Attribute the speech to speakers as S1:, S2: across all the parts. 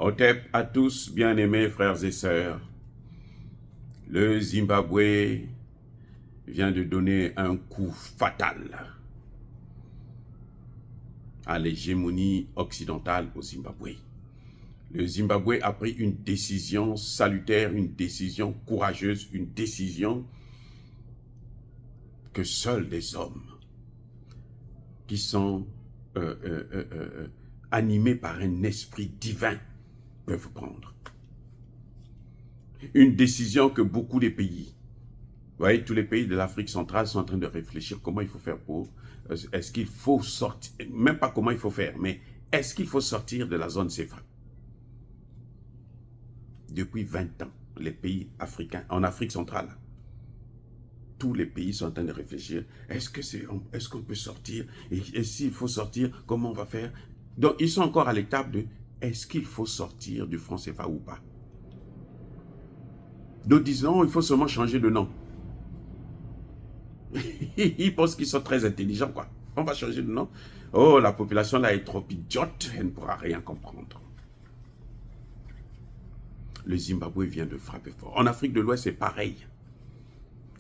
S1: Otep à tous, bien-aimés frères et sœurs. Le Zimbabwe vient de donner un coup fatal à l'hégémonie occidentale au Zimbabwe. Le Zimbabwe a pris une décision salutaire, une décision courageuse, une décision que seuls des hommes qui sont animés par un esprit divin peuvent prendre. Une décision que beaucoup de pays, vous voyez, tous les pays de l'Afrique centrale sont en train de réfléchir comment il faut faire pour, est-ce qu'il faut sortir, même pas comment il faut faire, mais est-ce qu'il faut sortir de la zone CFA? Depuis 20 ans, les pays africains, en Afrique centrale, tous les pays sont en train de réfléchir, est-ce qu'on peut sortir, et s'il faut sortir, comment on va faire? Donc ils sont encore à l'étape de, est-ce qu'il faut sortir du franc CFA ou pas? D'autres disent non, il faut seulement changer de nom. Ils pensent qu'ils sont très intelligents, quoi. On va changer de nom. Oh, la population là est trop idiote, elle ne pourra rien comprendre. Le Zimbabwe vient de frapper fort. En Afrique de l'Ouest, c'est pareil.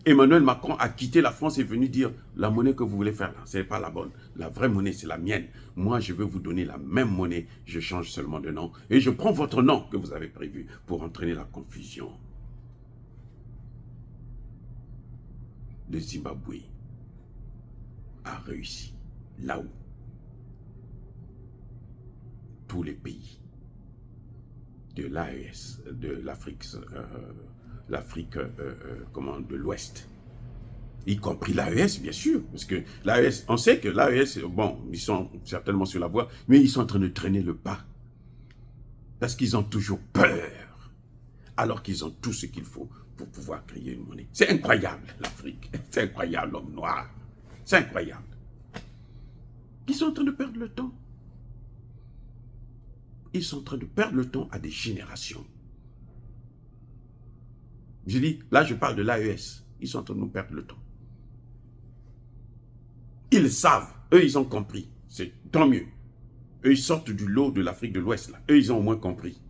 S1: Emmanuel Macron a quitté la France et est venu dire, la monnaie que vous voulez faire là, ce n'est pas la bonne. La vraie monnaie, c'est la mienne. Moi, je veux vous donner la même monnaie, je change seulement de nom. Et je prends votre nom que vous avez prévu pour entraîner la confusion. Le Zimbabwe a réussi là où tous les pays de l'AES, de l'Afrique, de l'Ouest, y compris l'AES, bien sûr, parce que l'AES, on sait que l'AES, bon, ils sont certainement sur la voie, mais ils sont en train de traîner le pas, parce qu'ils ont toujours peur, alors qu'ils ont tout ce qu'il faut pour pouvoir créer une monnaie. C'est incroyable, l'Afrique, c'est incroyable, l'homme noir, c'est incroyable. Ils sont en train de perdre le temps. Ils sont en train de perdre le temps à des générations. Je dis, là je parle de l'AES, ils sont en train de nous perdre le temps. Ils savent, eux ils ont compris, c'est tant mieux. Eux ils sortent du lot de l'Afrique de l'Ouest, là. Eux ils ont au moins compris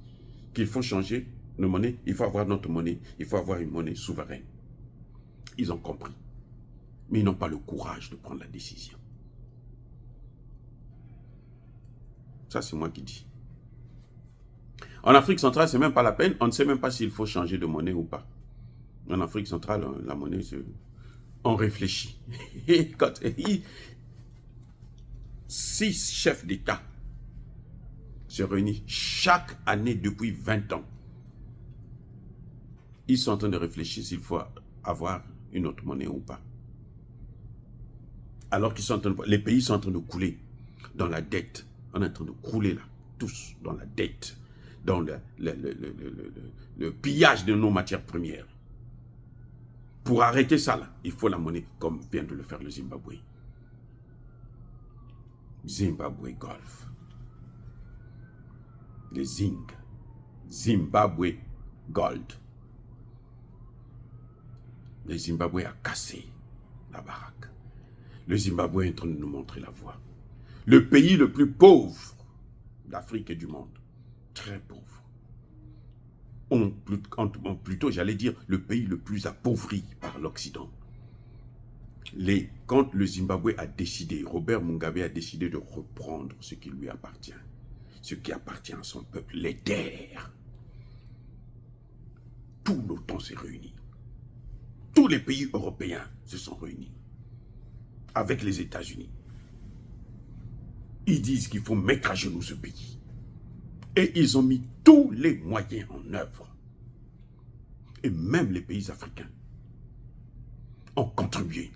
S1: qu'il faut changer de monnaie, il faut avoir notre monnaie, il faut avoir une monnaie souveraine. Ils ont compris, mais ils n'ont pas le courage de prendre la décision. Ça c'est moi qui dis. En Afrique centrale, c'est même pas la peine, on ne sait même pas s'il faut changer de monnaie ou pas. En Afrique centrale, la monnaie, on réfléchit. Quand 6 chefs d'État se réunissent chaque année depuis 20 ans, ils sont en train de réfléchir s'il faut avoir une autre monnaie ou pas. Alors qu'ils sont en train de, les pays sont en train de couler dans la dette. On est en train de couler là, tous dans la dette, dans le pillage de nos matières premières. Pour arrêter ça, là, il faut la monnaie, comme vient de le faire le Zimbabwe. Zimbabwe Golf. Les Zing. Zimbabwe Gold. Le Zimbabwe a cassé la baraque. Le Zimbabwe est en train de nous montrer la voie. Le pays le plus pauvre d'Afrique et du monde. Très pauvre. Plutôt, j'allais dire, le pays le plus appauvri par l'Occident. Quand le Zimbabwe a décidé, Robert Mugabe a décidé de reprendre ce qui lui appartient, ce qui appartient à son peuple, les terres. Tout l'OTAN s'est réuni. Tous les pays européens se sont réunis avec les États-Unis. Ils disent qu'il faut mettre à genoux ce pays. Et ils ont mis tous les moyens en œuvre. Et même les pays africains ont contribué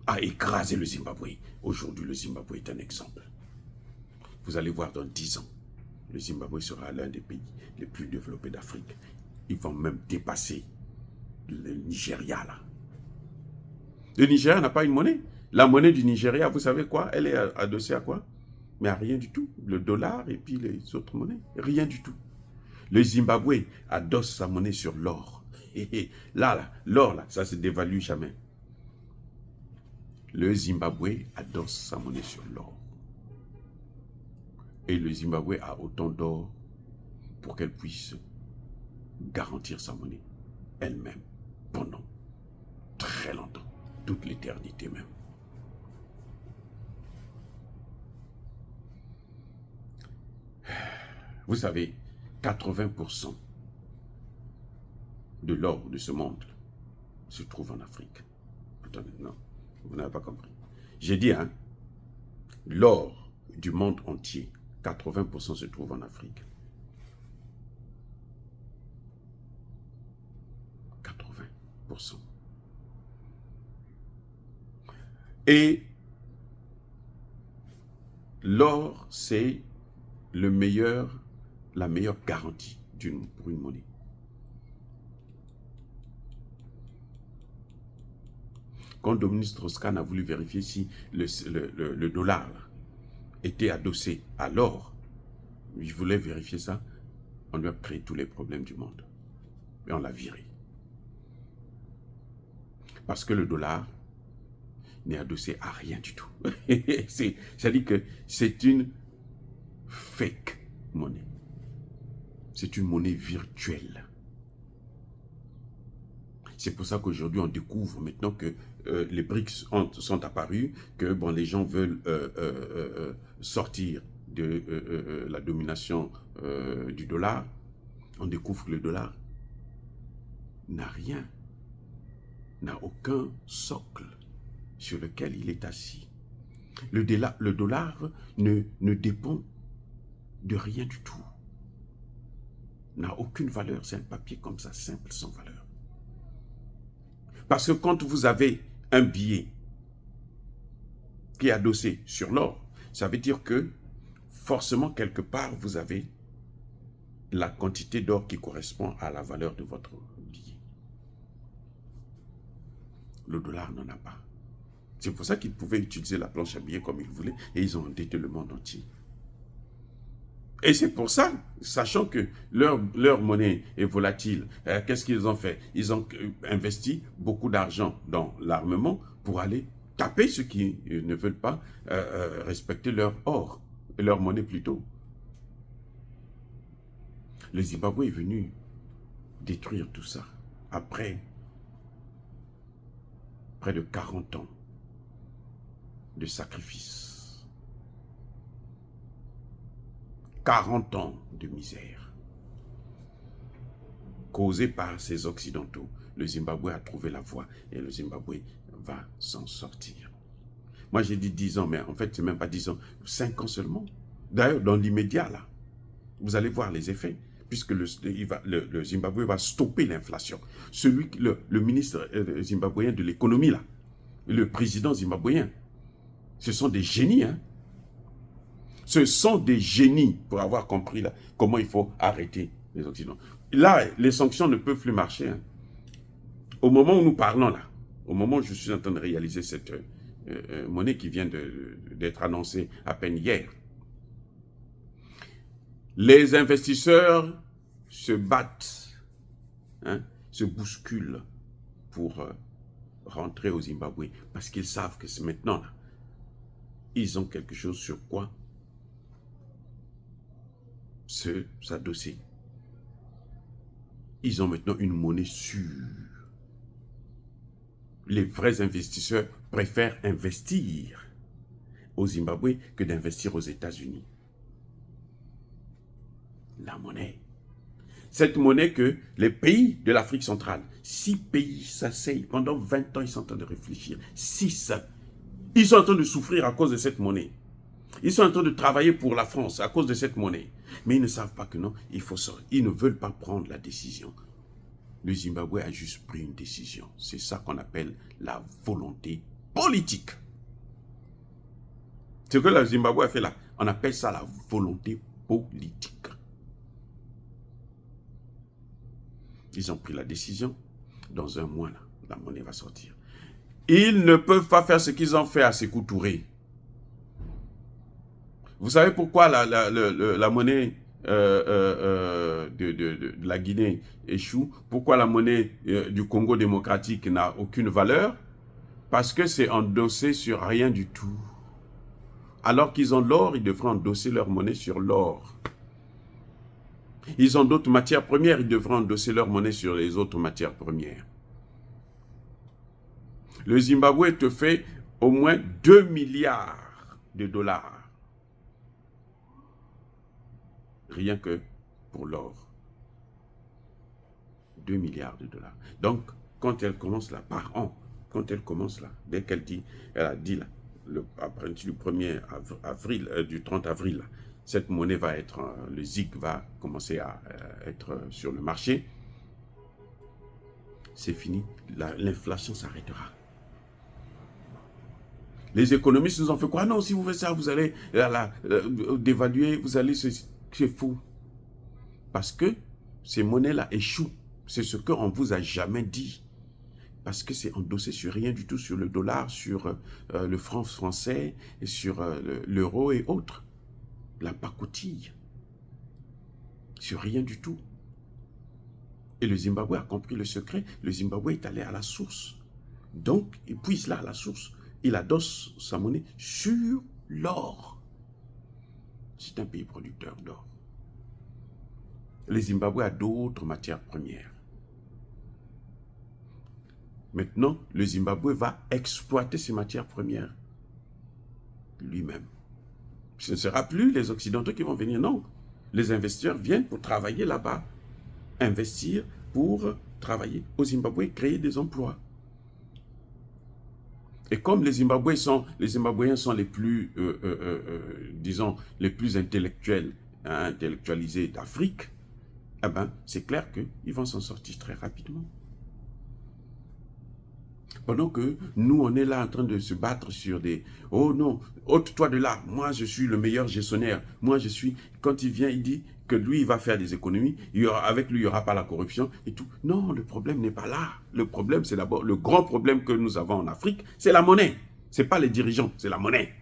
S1: à écraser le Zimbabwe. Aujourd'hui, le Zimbabwe est un exemple. Vous allez voir dans 10 ans, le Zimbabwe sera l'un des pays les plus développés d'Afrique. Ils vont même dépasser le Nigeria, là. Le Nigeria n'a pas une monnaie. La monnaie du Nigeria, vous savez quoi? Elle est adossée à quoi? Mais à rien du tout. Le dollar et puis les autres monnaies. Rien du tout. Le Zimbabwe adosse sa monnaie sur l'or. Là, l'or, là, ça se dévalue jamais. Le Zimbabwe adosse sa monnaie sur l'or. Et le Zimbabwe a autant d'or pour qu'elle puisse garantir sa monnaie elle-même pendant très longtemps, toute l'éternité même. Vous savez, 80% de l'or de ce monde se trouve en Afrique. Attendez, non, vous n'avez pas compris. J'ai dit, hein, l'or du monde entier, 80% se trouve en Afrique. 80%. Et l'or, c'est la meilleure garantie pour une monnaie. Quand Dominique Strauss-Kahn a voulu vérifier si le dollar était adossé à l'or, il voulait vérifier ça, on lui a créé tous les problèmes du monde. Et on l'a viré. Parce que le dollar n'est adossé à rien du tout. C'est-à-dire que c'est une fake monnaie. C'est une monnaie virtuelle. C'est pour ça qu'aujourd'hui, on découvre maintenant que les BRICS sont apparus, que bon, les gens veulent sortir de la domination du dollar. On découvre que le dollar n'a rien, n'a aucun socle sur lequel il est assis. Le dollar ne dépend de rien du tout. N'a aucune valeur. C'est un papier comme ça, simple, sans valeur. Parce que quand vous avez un billet qui est adossé sur l'or, ça veut dire que forcément, quelque part, vous avez la quantité d'or qui correspond à la valeur de votre billet. Le dollar n'en a pas. C'est pour ça qu'ils pouvaient utiliser la planche à billets comme ils voulaient et ils ont endetté le monde entier. Et c'est pour ça, sachant que leur monnaie est volatile, qu'est-ce qu'ils ont fait? Ils ont investi beaucoup d'argent dans l'armement pour aller taper ceux qui ne veulent pas respecter leur or, leur monnaie plutôt. Le Zimbabwe est venu détruire tout ça après près de 40 ans de sacrifice. 40 ans de misère causée par ces Occidentaux. Le Zimbabwe a trouvé la voie et le Zimbabwe va s'en sortir. Moi, j'ai dit 10 ans, mais en fait, c'est même pas 10 ans, 5 ans seulement. D'ailleurs, dans l'immédiat, là, vous allez voir les effets, puisque le Zimbabwe va stopper l'inflation. Le ministre zimbabwéen de l'économie, là, le président zimbabwéen, ce sont des génies, hein. Ce sont des génies pour avoir compris là, comment il faut arrêter les Occidentaux. Là, les sanctions ne peuvent plus marcher. Hein. Au moment où nous parlons là, au moment où je suis en train de réaliser cette monnaie qui vient d'être annoncée à peine hier, les investisseurs se battent, hein, se bousculent pour rentrer au Zimbabwe parce qu'ils savent que c'est maintenant là, ils ont quelque chose sur quoi s'adosser. Ils ont maintenant une monnaie sûre. Les vrais investisseurs préfèrent investir au Zimbabwe que d'investir aux États-Unis. La monnaie. Cette monnaie que les pays de l'Afrique centrale, 6 pays s'asseyent pendant 20 ans, ils sont en train de réfléchir. 6. Ils sont en train de souffrir à cause de cette monnaie. Ils sont en train de travailler pour la France à cause de cette monnaie. Mais ils ne savent pas que non, ils ne veulent pas prendre la décision. Le Zimbabwe a juste pris une décision. C'est ça qu'on appelle la volonté politique. Ce que le Zimbabwe a fait là, on appelle ça la volonté politique. Ils ont pris la décision. Dans un mois, là, la monnaie va sortir. Ils ne peuvent pas faire ce qu'ils ont fait à Sékou Touré. Vous savez pourquoi la monnaie de la Guinée échoue? Pourquoi la monnaie du Congo démocratique n'a aucune valeur? Parce que c'est endossé sur rien du tout. Alors qu'ils ont l'or, ils devraient endosser leur monnaie sur l'or. Ils ont d'autres matières premières, ils devront endosser leur monnaie sur les autres matières premières. Le Zimbabwe te fait au moins 2 milliards de dollars. Rien que pour l'or. 2 milliards de dollars. Donc, quand elle commence là, par an, quand elle commence là, dès qu'elle dit, elle a dit là, après du 1er avril, du 30 avril, là, cette monnaie va être, le ZiG va commencer à être sur le marché, c'est fini, l'inflation s'arrêtera. Les économistes nous ont fait quoi? Non, si vous faites ça, vous allez dévaluer, vous allez... C'est fou. Parce que ces monnaies-là échouent. C'est ce qu'on ne vous a jamais dit. Parce que c'est endossé sur rien du tout, sur le dollar, sur le franc français, et sur l'euro et autres. La pacotille. Sur rien du tout. Et le Zimbabwe a compris le secret. Le Zimbabwe est allé à la source. Donc, il puise là à la source. Il adosse sa monnaie sur l'or. C'est un pays producteur d'or. Le Zimbabwe a d'autres matières premières. Maintenant, le Zimbabwe va exploiter ces matières premières lui-même. Ce ne sera plus les Occidentaux qui vont venir, non. Les investisseurs viennent pour travailler là-bas, investir pour travailler au Zimbabwe, créer des emplois. Et comme les Zimbabwéens sont les plus, disons, les plus intellectuels, intellectualisés d'Afrique, eh ben, c'est clair qu'ils vont s'en sortir très rapidement. Pendant que nous, on est là en train de se battre sur des... Oh non, ôte-toi de là, moi je suis le meilleur gestionnaire. Moi je suis... Quand il vient, il dit que lui, il va faire des économies. Avec lui, il n'y aura pas la corruption et tout. Non, le problème n'est pas là. Le problème, c'est d'abord... Le grand problème que nous avons en Afrique, c'est la monnaie. Ce n'est pas les dirigeants, c'est la monnaie.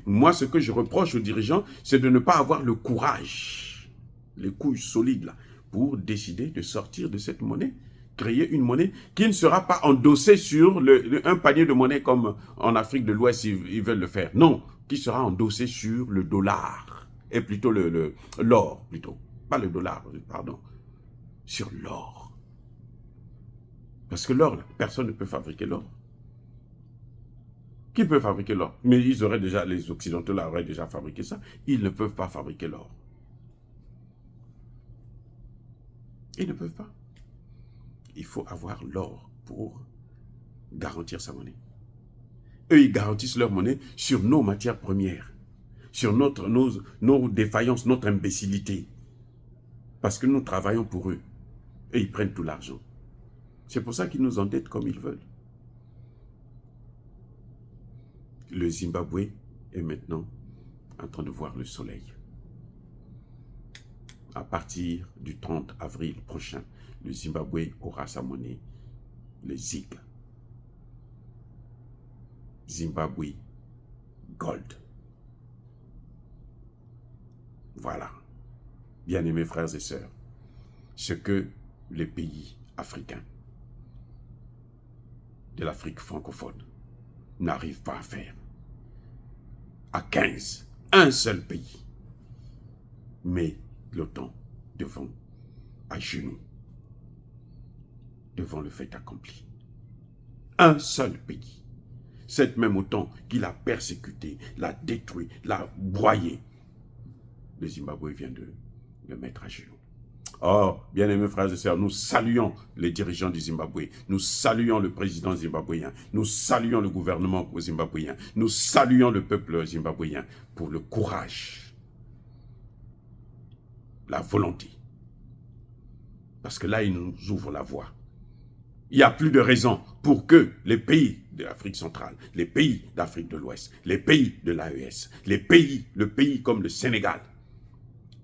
S1: Moi, ce que je reproche aux dirigeants, c'est de ne pas avoir le courage, les couilles solides là, pour décider de sortir de cette monnaie, créer une monnaie qui ne sera pas endossée sur un panier de monnaie comme en Afrique de l'Ouest, ils veulent le faire. Non, qui sera endossée sur le dollar, et plutôt l'or, plutôt. Pas le dollar, pardon, sur l'or. Parce que l'or, personne ne peut fabriquer l'or. Qui peut fabriquer l'or? Mais ils auraient déjà, les Occidentaux là auraient déjà fabriqué ça. Ils ne peuvent pas fabriquer l'or. Ils ne peuvent pas. Il faut avoir l'or pour garantir sa monnaie. Eux, ils garantissent leur monnaie sur nos matières premières, sur nos défaillances, notre imbécilité. Parce que nous travaillons pour eux. Et ils prennent tout l'argent. C'est pour ça qu'ils nous endettent comme ils veulent. Le Zimbabwe est maintenant en train de voir le soleil. À partir du 30 avril prochain, le Zimbabwe aura sa monnaie, le ZiG. Zimbabwe Gold. Voilà, bien-aimés frères et sœurs, ce que les pays africains de l'Afrique francophone n'arrivent pas à faire. À 15, un seul pays met l'OTAN devant, à genoux, devant le fait accompli. Un seul pays. Cette même OTAN qui l'a persécuté, l'a détruit, l'a broyé. Le Zimbabwe vient de le mettre à genoux. Oh, bien-aimés frères et sœurs, nous saluons les dirigeants du Zimbabwe, nous saluons le président zimbabwéen, nous saluons le gouvernement zimbabwéen, nous saluons le peuple zimbabwéen pour le courage, la volonté. Parce que là, ils nous ouvrent la voie. Il n'y a plus de raison pour que les pays de l'Afrique centrale, les pays d'Afrique de l'Ouest, les pays de l'AES, le pays comme le Sénégal,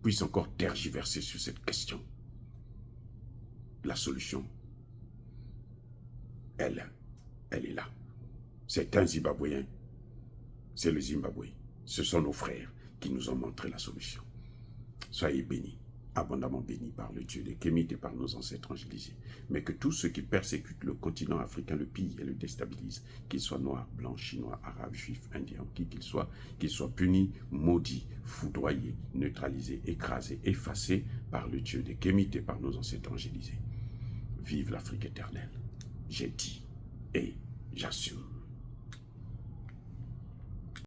S1: puissent encore tergiverser sur cette question. La solution, elle est là. C'est un Zimbabwéen, c'est le Zimbabwe. Ce sont nos frères qui nous ont montré la solution. Soyez bénis. abondamment béni par le Dieu des Kémites et par nos ancêtres angélisés, mais que tous ceux qui persécutent le continent africain le pillent et le déstabilisent, qu'ils soient noirs, blancs, chinois, arabes, juifs, indiens, qui qu'ils soient punis, maudits, foudroyés, neutralisés, écrasés, effacés par le Dieu des Kémites et par nos ancêtres angélisés. Vive l'Afrique éternelle. J'ai dit et j'assume.